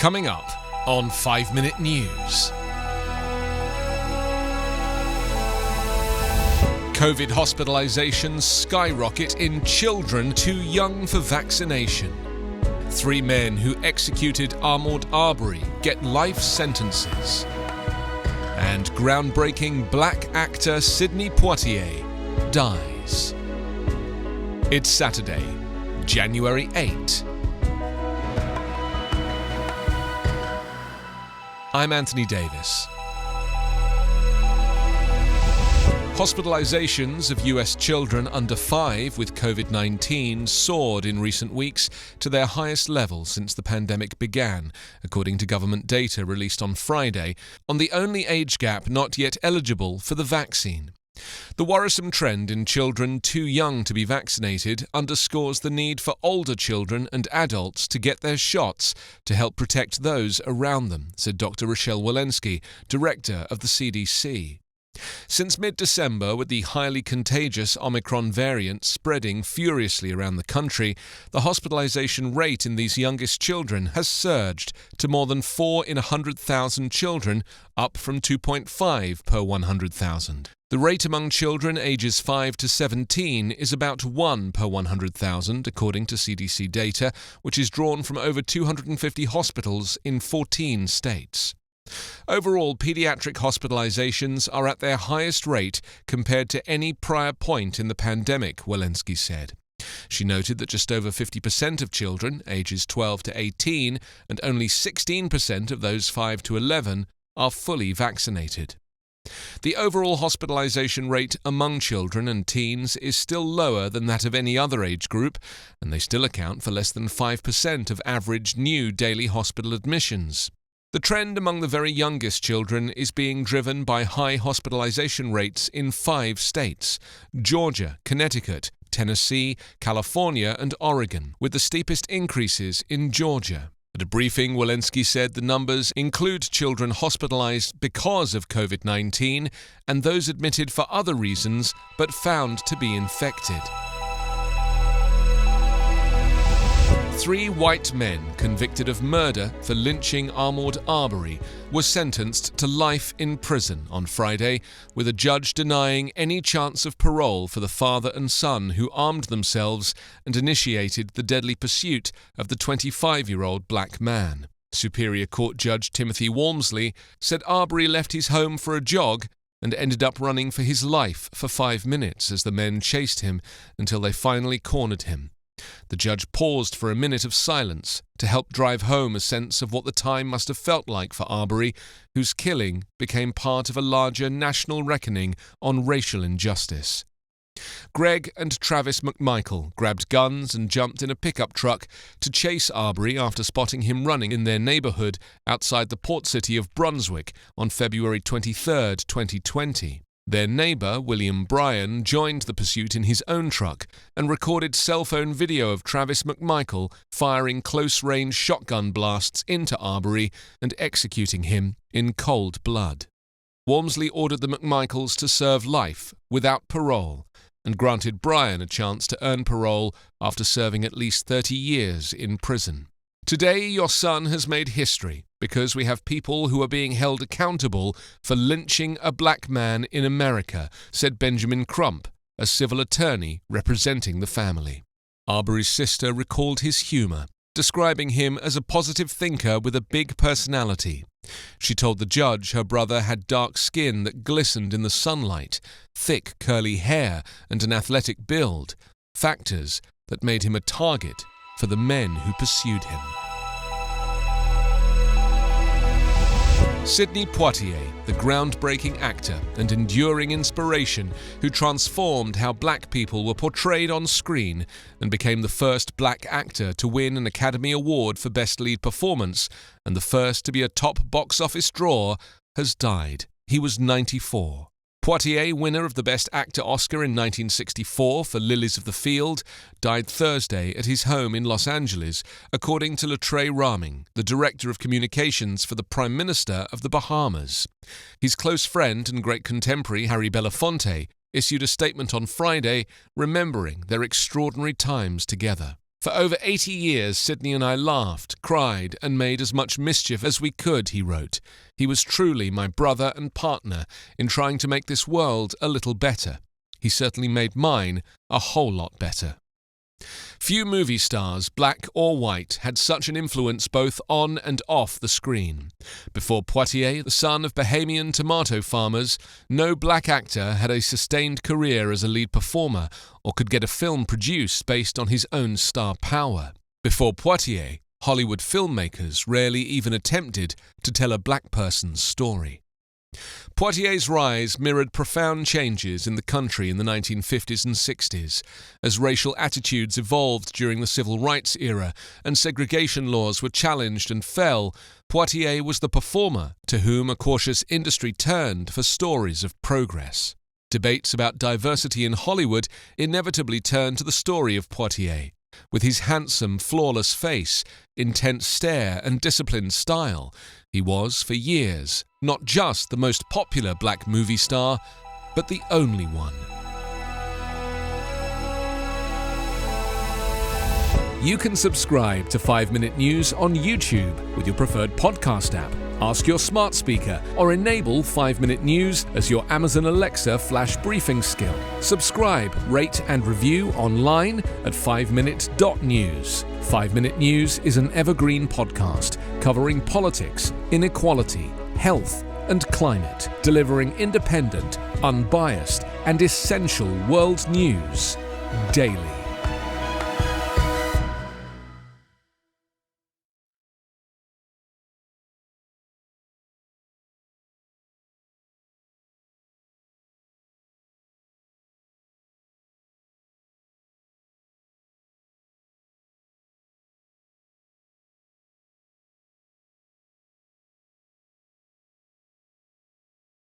Coming up on 5 Minute News. COVID hospitalizations skyrocket in children too young for vaccination. 3 men who executed Ahmaud Arbery get life sentences. And groundbreaking black actor Sidney Poitier dies. It's Saturday, January 8. I'm Anthony Davis. Hospitalizations of US children under 5 with COVID-19 soared in recent weeks to their highest level since the pandemic began, according to government data released on Friday, on the only age gap not yet eligible for the vaccine. The worrisome trend in children too young to be vaccinated underscores the need for older children and adults to get their shots to help protect those around them, said Dr. Rochelle Walensky, director of the CDC. Since mid-December, with the highly contagious Omicron variant spreading furiously around the country, the hospitalization rate in these youngest children has surged to more than 4 in 100,000 children, up from 2.5 per 100,000. The rate among children ages 5 to 17 is about 1 per 100,000, according to CDC data, which is drawn from over 250 hospitals in 14 states. Overall, pediatric hospitalizations are at their highest rate compared to any prior point in the pandemic, Walensky said. She noted that just over 50% of children, ages 12 to 18, and only 16% of those 5 to 11 are fully vaccinated. The overall hospitalization rate among children and teens is still lower than that of any other age group, and they still account for less than 5% of average new daily hospital admissions. The trend among the very youngest children is being driven by high hospitalization rates in 5 states: Georgia, Connecticut, Tennessee, California, and Oregon, with the steepest increases in Georgia. At a briefing, Walensky said the numbers include children hospitalized because of COVID-19 and those admitted for other reasons but found to be infected. 3 white men convicted of murder for lynching Ahmaud Arbery were sentenced to life in prison on Friday, with a judge denying any chance of parole for the father and son who armed themselves and initiated the deadly pursuit of the 25-year-old black man. Superior Court Judge Timothy Walmsley said Arbery left his home for a jog and ended up running for his life for 5 minutes as the men chased him until they finally cornered him. The judge paused for a minute of silence to help drive home a sense of what the time must have felt like for Arbery, whose killing became part of a larger national reckoning on racial injustice. Greg and Travis McMichael grabbed guns and jumped in a pickup truck to chase Arbery after spotting him running in their neighborhood outside the port city of Brunswick on February 23, 2020. Their neighbor, William Bryan, joined the pursuit in his own truck and recorded cell phone video of Travis McMichael firing close-range shotgun blasts into Arbery and executing him in cold blood. Walmsley ordered the McMichaels to serve life without parole and granted Bryan a chance to earn parole after serving at least 30 years in prison. Today, your son has made history because we have people who are being held accountable for lynching a black man in America, said Benjamin Crump, a civil attorney representing the family. Arbery's sister recalled his humor, describing him as a positive thinker with a big personality. She told the judge her brother had dark skin that glistened in the sunlight, thick curly hair, and an athletic build, factors that made him a target for the men who pursued him. Sidney Poitier, the groundbreaking actor and enduring inspiration who transformed how black people were portrayed on screen and became the first black actor to win an Academy Award for Best Lead Performance and the first to be a top box office draw, has died. He was 94. Poitier, winner of the Best Actor Oscar in 1964 for Lilies of the Field, died Thursday at his home in Los Angeles, according to Latrey Raming, the Director of Communications for the Prime Minister of the Bahamas. His close friend and great contemporary Harry Belafonte issued a statement on Friday remembering their extraordinary times together. For over 80 years, Sidney and I laughed, cried, and made as much mischief as we could, he wrote. He was truly my brother and partner in trying to make this world a little better. He certainly made mine a whole lot better. Few movie stars, black or white, had such an influence both on and off the screen. Before Poitier, the son of Bahamian tomato farmers, no black actor had a sustained career as a lead performer or could get a film produced based on his own star power. Before Poitier, Hollywood filmmakers rarely even attempted to tell a black person's story. Poitier's rise mirrored profound changes in the country in the 1950s and 60s. As racial attitudes evolved during the civil rights era and segregation laws were challenged and fell, Poitier was the performer to whom a cautious industry turned for stories of progress. Debates about diversity in Hollywood inevitably turned to the story of Poitier. With his handsome, flawless face, intense stare and disciplined style, he was, for years, not just the most popular black movie star, but the only one. You can subscribe to 5 Minute News on YouTube with your preferred podcast app. Ask your smart speaker or enable 5 Minute News as your Amazon Alexa flash briefing skill. Subscribe, rate and review online at 5minute.news. 5 Minute News is an Evergreen podcast covering politics, inequality, health and climate, delivering independent, unbiased and essential world news daily.